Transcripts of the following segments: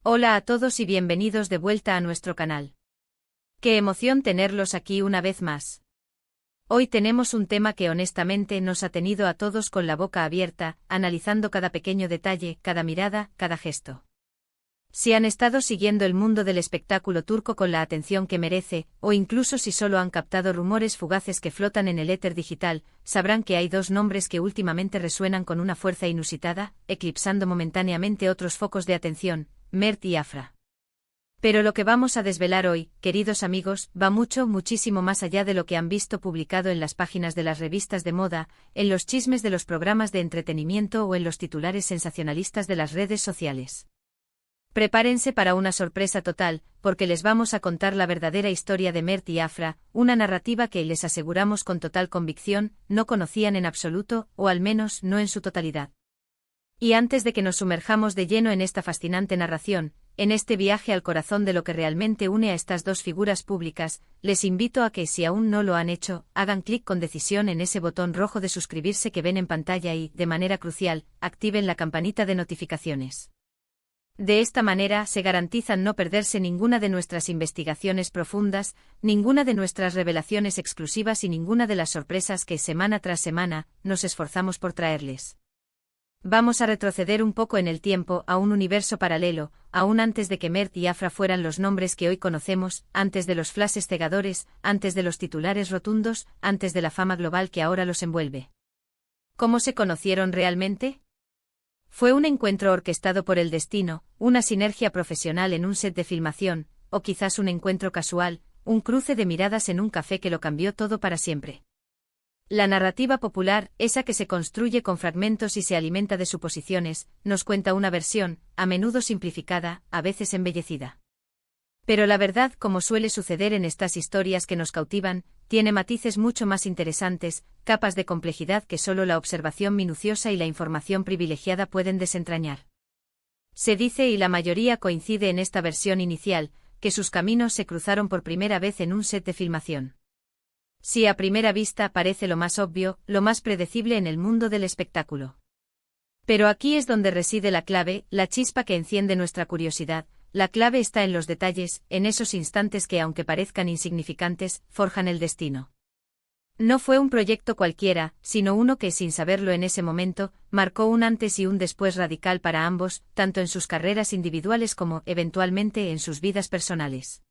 Hola a todos y bienvenidos de vuelta a nuestro canal. Qué emoción tenerlos aquí una vez más. Hoy tenemos un tema que honestamente nos ha tenido a todos con la boca abierta, analizando cada pequeño detalle, cada mirada, cada gesto. Si han estado siguiendo el mundo del espectáculo turco con la atención que merece, o incluso si solo han captado rumores fugaces que flotan en el éter digital, sabrán que hay dos nombres que últimamente resuenan con una fuerza inusitada, eclipsando momentáneamente otros focos de atención: Mert y Afra. Pero lo que vamos a desvelar hoy, queridos amigos, va muchísimo más allá de lo que han visto publicado en las páginas de las revistas de moda, en los chismes de los programas de entretenimiento o en los titulares sensacionalistas de las redes sociales. Prepárense para una sorpresa total, porque les vamos a contar la verdadera historia de Mert y Afra, una narrativa que, les aseguramos con total convicción, no conocían en absoluto, o al menos no en su totalidad. Y antes de que nos sumerjamos de lleno en esta fascinante narración, en este viaje al corazón de lo que realmente une a estas dos figuras públicas, les invito a que, si aún no lo han hecho, hagan clic con decisión en ese botón rojo de suscribirse que ven en pantalla y, de manera crucial, activen la campanita de notificaciones. De esta manera se garantizan no perderse ninguna de nuestras investigaciones profundas, ninguna de nuestras revelaciones exclusivas y ninguna de las sorpresas que, semana tras semana, nos esforzamos por traerles. Vamos a retroceder un poco en el tiempo, a un universo paralelo, aún antes de que Mert y Afra fueran los nombres que hoy conocemos, antes de los flashes cegadores, antes de los titulares rotundos, antes de la fama global que ahora los envuelve. ¿Cómo se conocieron realmente? ¿Fue un encuentro orquestado por el destino, una sinergia profesional en un set de filmación, o quizás un encuentro casual, un cruce de miradas en un café que lo cambió todo para siempre? La narrativa popular, esa que se construye con fragmentos y se alimenta de suposiciones, nos cuenta una versión, a menudo simplificada, a veces embellecida. Pero la verdad, como suele suceder en estas historias que nos cautivan, tiene matices mucho más interesantes, capas de complejidad que solo la observación minuciosa y la información privilegiada pueden desentrañar. Se dice, y la mayoría coincide en esta versión inicial, que sus caminos se cruzaron por primera vez en un set de filmación. Si a primera vista parece lo más obvio, lo más predecible en el mundo del espectáculo. Pero aquí es donde reside la clave, la chispa que enciende nuestra curiosidad. La clave está en los detalles, en esos instantes que, aunque parezcan insignificantes, forjan el destino. No fue un proyecto cualquiera, sino uno que, sin saberlo en ese momento, marcó un antes y un después radical para ambos, tanto en sus carreras individuales como, eventualmente, en sus vidas personales.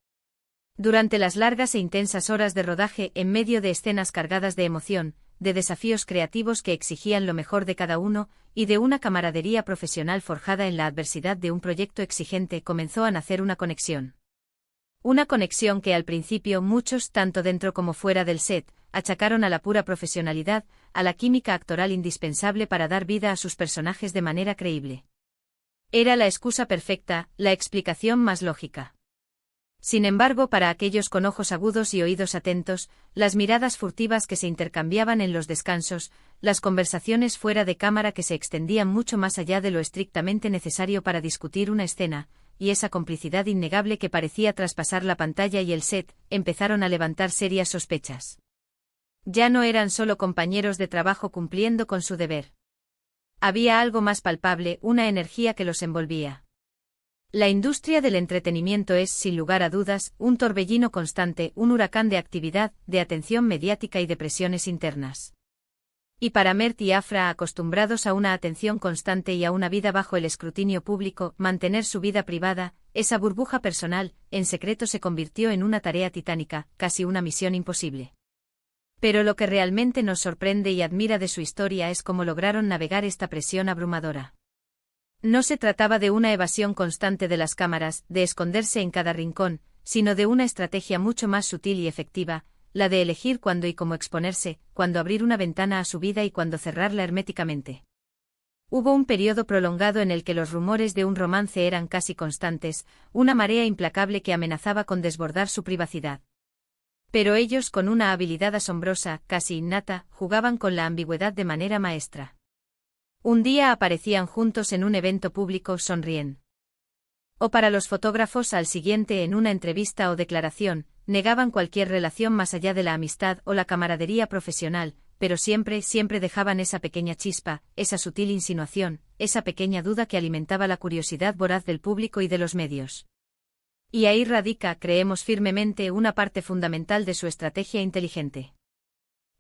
Durante las largas e intensas horas de rodaje, en medio de escenas cargadas de emoción, de desafíos creativos que exigían lo mejor de cada uno, y de una camaradería profesional forjada en la adversidad de un proyecto exigente, comenzó a nacer una conexión. Una conexión que al principio muchos, tanto dentro como fuera del set, achacaron a la pura profesionalidad, a la química actoral indispensable para dar vida a sus personajes de manera creíble. Era la excusa perfecta, la explicación más lógica. Sin embargo, para aquellos con ojos agudos y oídos atentos, las miradas furtivas que se intercambiaban en los descansos, las conversaciones fuera de cámara que se extendían mucho más allá de lo estrictamente necesario para discutir una escena, y esa complicidad innegable que parecía traspasar la pantalla y el set, empezaron a levantar serias sospechas. Ya no eran solo compañeros de trabajo cumpliendo con su deber. Había algo más palpable, una energía que los envolvía. La industria del entretenimiento es, sin lugar a dudas, un torbellino constante, un huracán de actividad, de atención mediática y de presiones internas. Y para Mert y Afra, acostumbrados a una atención constante y a una vida bajo el escrutinio público, mantener su vida privada, esa burbuja personal, en secreto se convirtió en una tarea titánica, casi una misión imposible. Pero lo que realmente nos sorprende y admira de su historia es cómo lograron navegar esta presión abrumadora. No se trataba de una evasión constante de las cámaras, de esconderse en cada rincón, sino de una estrategia mucho más sutil y efectiva, la de elegir cuándo y cómo exponerse, cuándo abrir una ventana a su vida y cuándo cerrarla herméticamente. Hubo un periodo prolongado en el que los rumores de un romance eran casi constantes, una marea implacable que amenazaba con desbordar su privacidad. Pero ellos, con una habilidad asombrosa, casi innata, jugaban con la ambigüedad de manera maestra. Un día aparecían juntos en un evento público, sonríen. O para los fotógrafos al siguiente en una entrevista o declaración, negaban cualquier relación más allá de la amistad o la camaradería profesional, pero siempre dejaban esa pequeña chispa, esa sutil insinuación, esa pequeña duda que alimentaba la curiosidad voraz del público y de los medios. Y ahí radica, creemos firmemente, una parte fundamental de su estrategia inteligente.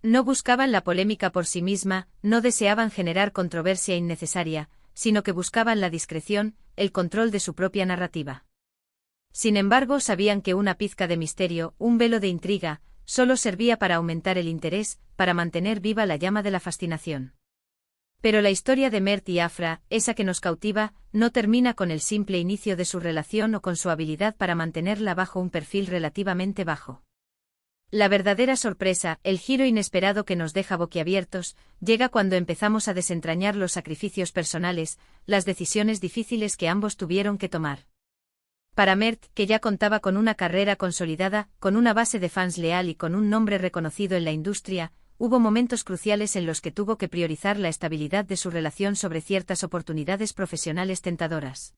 No buscaban la polémica por sí misma, no deseaban generar controversia innecesaria, sino que buscaban la discreción, el control de su propia narrativa. Sin embargo, sabían que una pizca de misterio, un velo de intriga, solo servía para aumentar el interés, para mantener viva la llama de la fascinación. Pero la historia de Mert y Afra, esa que nos cautiva, no termina con el simple inicio de su relación o con su habilidad para mantenerla bajo un perfil relativamente bajo. La verdadera sorpresa, el giro inesperado que nos deja boquiabiertos, llega cuando empezamos a desentrañar los sacrificios personales, las decisiones difíciles que ambos tuvieron que tomar. Para Mert, que ya contaba con una carrera consolidada, con una base de fans leal y con un nombre reconocido en la industria, hubo momentos cruciales en los que tuvo que priorizar la estabilidad de su relación sobre ciertas oportunidades profesionales tentadoras.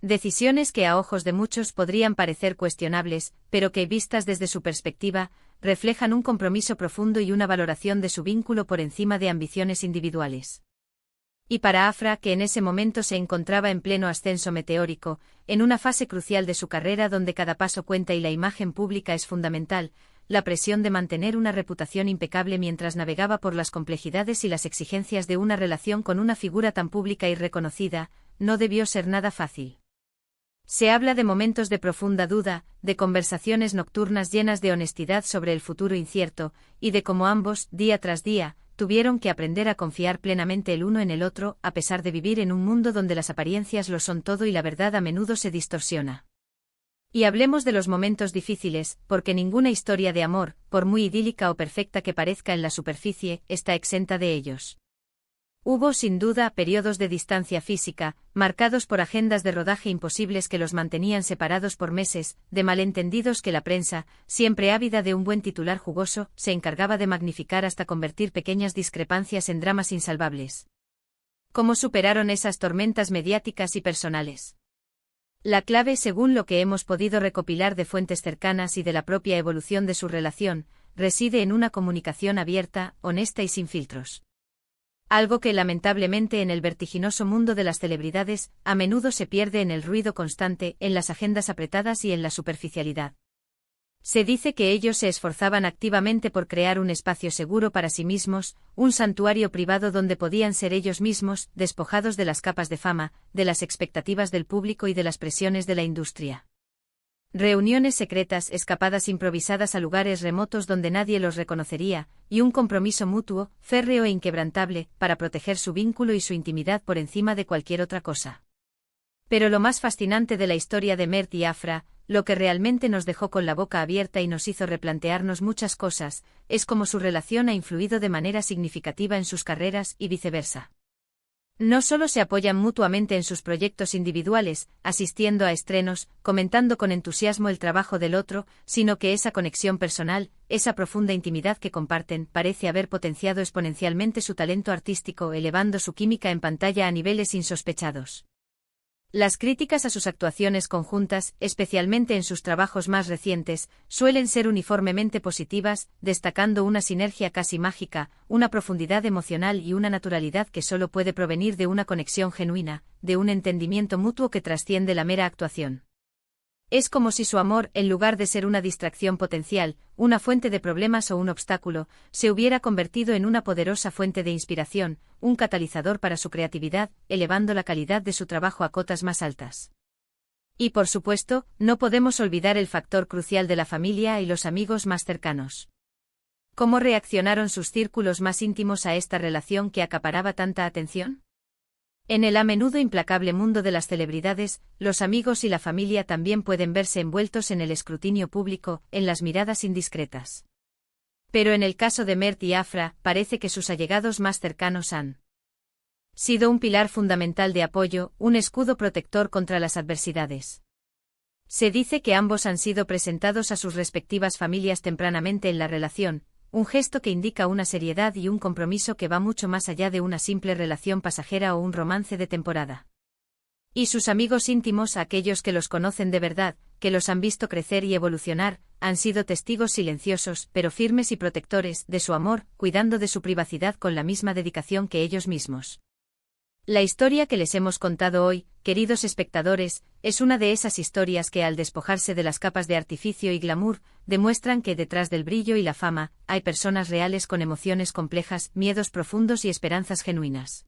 Decisiones que a ojos de muchos podrían parecer cuestionables, pero que, vistas desde su perspectiva, reflejan un compromiso profundo y una valoración de su vínculo por encima de ambiciones individuales. Y para Afra, que en ese momento se encontraba en pleno ascenso meteórico, en una fase crucial de su carrera donde cada paso cuenta y la imagen pública es fundamental, la presión de mantener una reputación impecable mientras navegaba por las complejidades y las exigencias de una relación con una figura tan pública y reconocida, no debió ser nada fácil. Se habla de momentos de profunda duda, de conversaciones nocturnas llenas de honestidad sobre el futuro incierto, y de cómo ambos, día tras día, tuvieron que aprender a confiar plenamente el uno en el otro, a pesar de vivir en un mundo donde las apariencias lo son todo y la verdad a menudo se distorsiona. Y hablemos de los momentos difíciles, porque ninguna historia de amor, por muy idílica o perfecta que parezca en la superficie, está exenta de ellos. Hubo sin duda periodos de distancia física, marcados por agendas de rodaje imposibles que los mantenían separados por meses, de malentendidos que la prensa, siempre ávida de un buen titular jugoso, se encargaba de magnificar hasta convertir pequeñas discrepancias en dramas insalvables. ¿Cómo superaron esas tormentas mediáticas y personales? La clave, según lo que hemos podido recopilar de fuentes cercanas y de la propia evolución de su relación, reside en una comunicación abierta, honesta y sin filtros. Algo que lamentablemente en el vertiginoso mundo de las celebridades, a menudo se pierde en el ruido constante, en las agendas apretadas y en la superficialidad. Se dice que ellos se esforzaban activamente por crear un espacio seguro para sí mismos, un santuario privado donde podían ser ellos mismos, despojados de las capas de fama, de las expectativas del público y de las presiones de la industria. Reuniones secretas, escapadas improvisadas a lugares remotos donde nadie los reconocería, y un compromiso mutuo, férreo e inquebrantable, para proteger su vínculo y su intimidad por encima de cualquier otra cosa. Pero lo más fascinante de la historia de Mert y Afra, lo que realmente nos dejó con la boca abierta y nos hizo replantearnos muchas cosas, es cómo su relación ha influido de manera significativa en sus carreras y viceversa. No solo se apoyan mutuamente en sus proyectos individuales, asistiendo a estrenos, comentando con entusiasmo el trabajo del otro, sino que esa conexión personal, esa profunda intimidad que comparten, parece haber potenciado exponencialmente su talento artístico, elevando su química en pantalla a niveles insospechados. Las críticas a sus actuaciones conjuntas, especialmente en sus trabajos más recientes, suelen ser uniformemente positivas, destacando una sinergia casi mágica, una profundidad emocional y una naturalidad que solo puede provenir de una conexión genuina, de un entendimiento mutuo que trasciende la mera actuación. Es como si su amor, en lugar de ser una distracción potencial, una fuente de problemas o un obstáculo, se hubiera convertido en una poderosa fuente de inspiración, un catalizador para su creatividad, elevando la calidad de su trabajo a cotas más altas. Y por supuesto, no podemos olvidar el factor crucial de la familia y los amigos más cercanos. ¿Cómo reaccionaron sus círculos más íntimos a esta relación que acaparaba tanta atención? En el a menudo implacable mundo de las celebridades, los amigos y la familia también pueden verse envueltos en el escrutinio público, en las miradas indiscretas. Pero en el caso de Mert y Afra, parece que sus allegados más cercanos han sido un pilar fundamental de apoyo, un escudo protector contra las adversidades. Se dice que ambos han sido presentados a sus respectivas familias tempranamente en la relación, un gesto que indica una seriedad y un compromiso que va mucho más allá de una simple relación pasajera o un romance de temporada. Y sus amigos íntimos, aquellos que los conocen de verdad, que los han visto crecer y evolucionar, han sido testigos silenciosos, pero firmes y protectores, de su amor, cuidando de su privacidad con la misma dedicación que ellos mismos. La historia que les hemos contado hoy, queridos espectadores, es una de esas historias que al despojarse de las capas de artificio y glamour, demuestran que detrás del brillo y la fama, hay personas reales con emociones complejas, miedos profundos y esperanzas genuinas.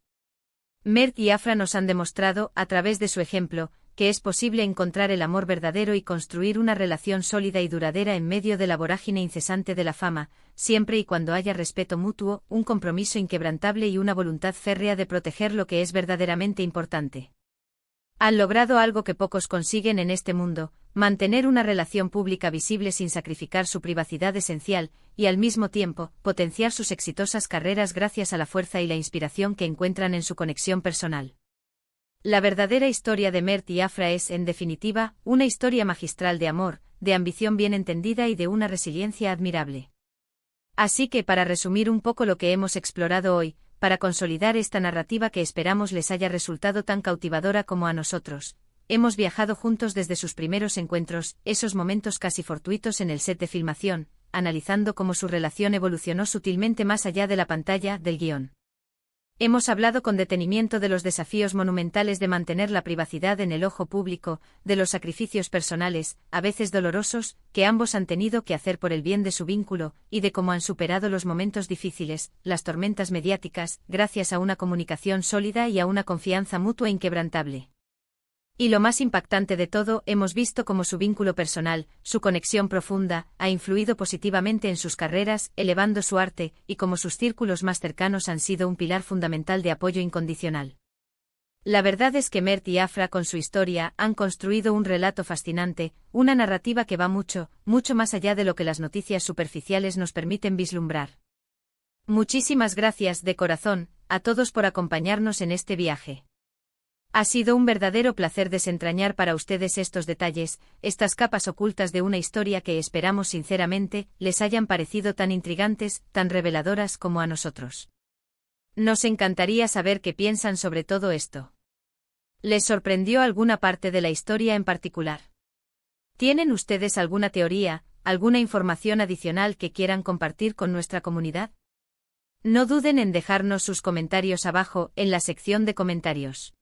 Mert y Afra nos han demostrado, a través de su ejemplo, que es posible encontrar el amor verdadero y construir una relación sólida y duradera en medio de la vorágine incesante de la fama, siempre y cuando haya respeto mutuo, un compromiso inquebrantable y una voluntad férrea de proteger lo que es verdaderamente importante. Han logrado algo que pocos consiguen en este mundo, mantener una relación pública visible sin sacrificar su privacidad esencial, y al mismo tiempo, potenciar sus exitosas carreras gracias a la fuerza y la inspiración que encuentran en su conexión personal. La verdadera historia de Mert y Afra es, en definitiva, una historia magistral de amor, de ambición bien entendida y de una resiliencia admirable. Así que, para resumir un poco lo que hemos explorado hoy, para consolidar esta narrativa que esperamos les haya resultado tan cautivadora como a nosotros, hemos viajado juntos desde sus primeros encuentros, esos momentos casi fortuitos en el set de filmación, analizando cómo su relación evolucionó sutilmente más allá de la pantalla del guión. Hemos hablado con detenimiento de los desafíos monumentales de mantener la privacidad en el ojo público, de los sacrificios personales, a veces dolorosos, que ambos han tenido que hacer por el bien de su vínculo, y de cómo han superado los momentos difíciles, las tormentas mediáticas, gracias a una comunicación sólida y a una confianza mutua inquebrantable. Y lo más impactante de todo, hemos visto cómo su vínculo personal, su conexión profunda, ha influido positivamente en sus carreras, elevando su arte, y cómo sus círculos más cercanos han sido un pilar fundamental de apoyo incondicional. La verdad es que Mert y Afra con su historia han construido un relato fascinante, una narrativa que va mucho, mucho más allá de lo que las noticias superficiales nos permiten vislumbrar. Muchísimas gracias de corazón, a todos por acompañarnos en este viaje. Ha sido un verdadero placer desentrañar para ustedes estos detalles, estas capas ocultas de una historia que esperamos sinceramente les hayan parecido tan intrigantes, tan reveladoras como a nosotros. Nos encantaría saber qué piensan sobre todo esto. ¿Les sorprendió alguna parte de la historia en particular? ¿Tienen ustedes alguna teoría, alguna información adicional que quieran compartir con nuestra comunidad? No duden en dejarnos sus comentarios abajo, en la sección de comentarios.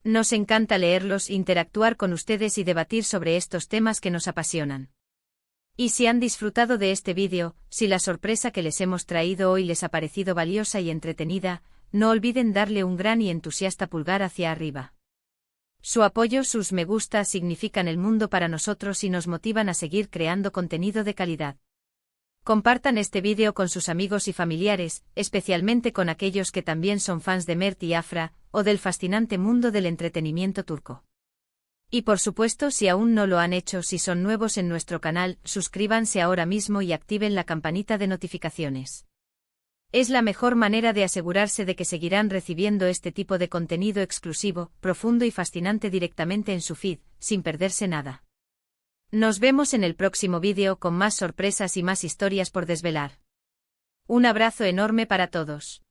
Nos encanta leerlos, interactuar con ustedes y debatir sobre estos temas que nos apasionan. Y si han disfrutado de este vídeo, si la sorpresa que les hemos traído hoy les ha parecido valiosa y entretenida, no olviden darle un gran y entusiasta pulgar hacia arriba. Su apoyo, sus me gusta significan el mundo para nosotros y nos motivan a seguir creando contenido de calidad. Compartan este vídeo con sus amigos y familiares, especialmente con aquellos que también son fans de Mert y Afra, o del fascinante mundo del entretenimiento turco. Y por supuesto, si aún no lo han hecho, si son nuevos en nuestro canal, suscríbanse ahora mismo y activen la campanita de notificaciones. Es la mejor manera de asegurarse de que seguirán recibiendo este tipo de contenido exclusivo, profundo y fascinante directamente en su feed, sin perderse nada. Nos vemos en el próximo vídeo con más sorpresas y más historias por desvelar. Un abrazo enorme para todos.